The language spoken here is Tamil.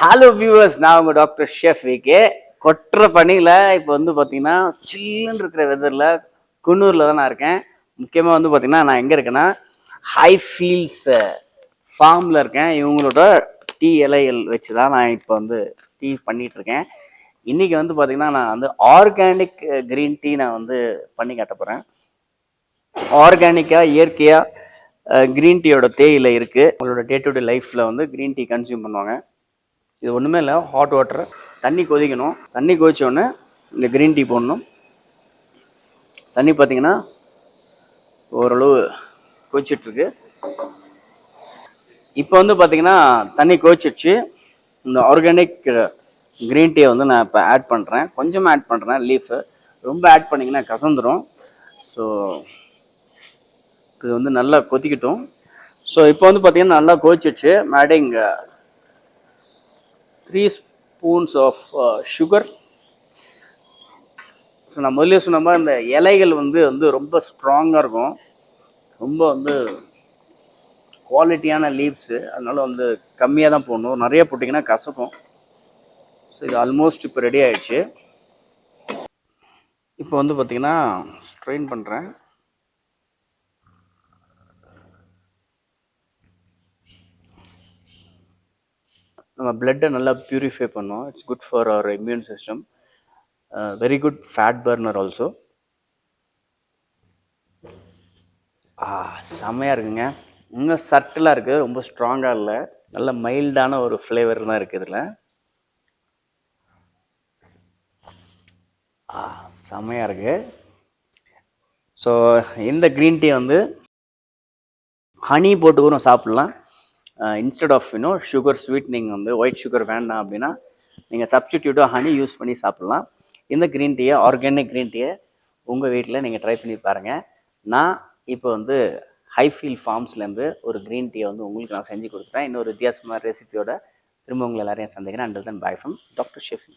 ஹலோ வியூவர்ஸ், நான் உங்க டாக்டர் ஷெஃப் விகே. கொட்டுற பனியில் இப்போ வந்து பார்த்தீங்கன்னா சில்லுன்னு இருக்கிற வெதரில் குன்னூரில் தான் நான் இருக்கேன். முக்கியமாக வந்து பார்த்தீங்கன்னா நான் எங்கே இருக்கேன்னா ஹை ஃபீல்ஸ் ஃபார்மில் இருக்கேன். இவங்களோட டீ இலைகள் வச்சு தான் நான் இப்போ வந்து டீ பண்ணிகிட்ருக்கேன். இன்றைக்கி வந்து பார்த்திங்கன்னா நான் வந்து ஆர்கானிக் க்ரீன் டீ நான் வந்து பண்ணி காட்ட போகிறேன். ஆர்கானிக்காக இயற்கையாக க்ரீன் டீயோட தேயிலை இருக்குது. உங்களோட டே டு டே லைஃப்பில் வந்து க்ரீன் டீ கன்சியூம் பண்ணுவாங்க. இது ஒன்றுமே இல்லை, ஹாட் வாட்டர் தண்ணி கொதிக்கணும். தண்ணி கொதிச்சோடனே இந்த க்ரீன் டீ போடணும். தண்ணி பார்த்தீங்கன்னா ஓரளவு கொதிச்சிட்ருக்கு. இப்போ வந்து பார்த்தீங்கன்னா தண்ணி கொதிச்சிடுச்சு. இந்த ஆர்கானிக் க்ரீன் டீயை வந்து நான் இப்போ ஆட் பண்ணுறேன். கொஞ்சமாக ஆட் பண்ணுறேன் லீஃபு. ரொம்ப ஆட் பண்ணிங்கன்னா கசந்துடும். ஸோ இது வந்து நல்லா கொதிக்கட்டும். ஸோ இப்போ வந்து பார்த்தீங்கன்னா நல்லா கொதிச்சிடுச்சு. Adding 3 spoons of sugar. So நான் முதல்ல சொன்ன மாதிரி இந்த இலைகள் வந்து ரொம்ப ஸ்ட்ராங்காக இருக்கும். ரொம்ப வந்து குவாலிட்டியான லீவ்ஸு. அதனால வந்து கம்மியாக தான் போடணும். நிறைய போட்டிங்கன்னா கசக்கும். ஸோ இது ஆல்மோஸ்ட் இப்போ ரெடி ஆகிடுச்சு. இப்போ வந்து பார்த்திங்கன்னா ஸ்ட்ரெயின் பண்ணுறேன். நம்ம பிளட்டை நல்லா பியூரிஃபை பண்ணோம். It's good for our immune system. Very good fat burner also. செம்மையாக இருக்குங்க. இன்னும் சட்டிலாக இருக்குது, ரொம்ப ஸ்ட்ராங்காக இல்லை. நல்ல மைல்டான ஒரு ஃப்ளேவர் தான் இருக்குது இதில். செம்மையாக இருக்குது. ஸோ இந்த க்ரீன் டீ வந்து ஹனி போட்டு கூட சாப்பிட்லாம். இன்ஸ்டெட் ஆஃப் சுகர் ஸ்வீட்னிங் வந்து ஒயிட் சுகர் வேண்டாம் அப்படின்னா நீங்கள் சப்ஸ்டிடியூட்டாக ஹனி யூஸ் பண்ணி சாப்பிட்லாம். இந்த க்ரீன் டீயை, ஆர்கானிக் க்ரீன் டீயை உங்கள் வீட்டில் நீங்கள் ட்ரை பண்ணி பாருங்கள். நான் இப்போ வந்து ஹைஃபீல் ஃபார்ம்ஸ்லேருந்து ஒரு க்ரீன் டீயை வந்து உங்களுக்கு நான் செஞ்சு கொடுத்துட்டேன். இன்னொரு வித்தியாசமான ரெசிபியோட திரும்ப உங்களை எல்லாரையும் சந்திக்கிறேன். Until then by from doctor chef.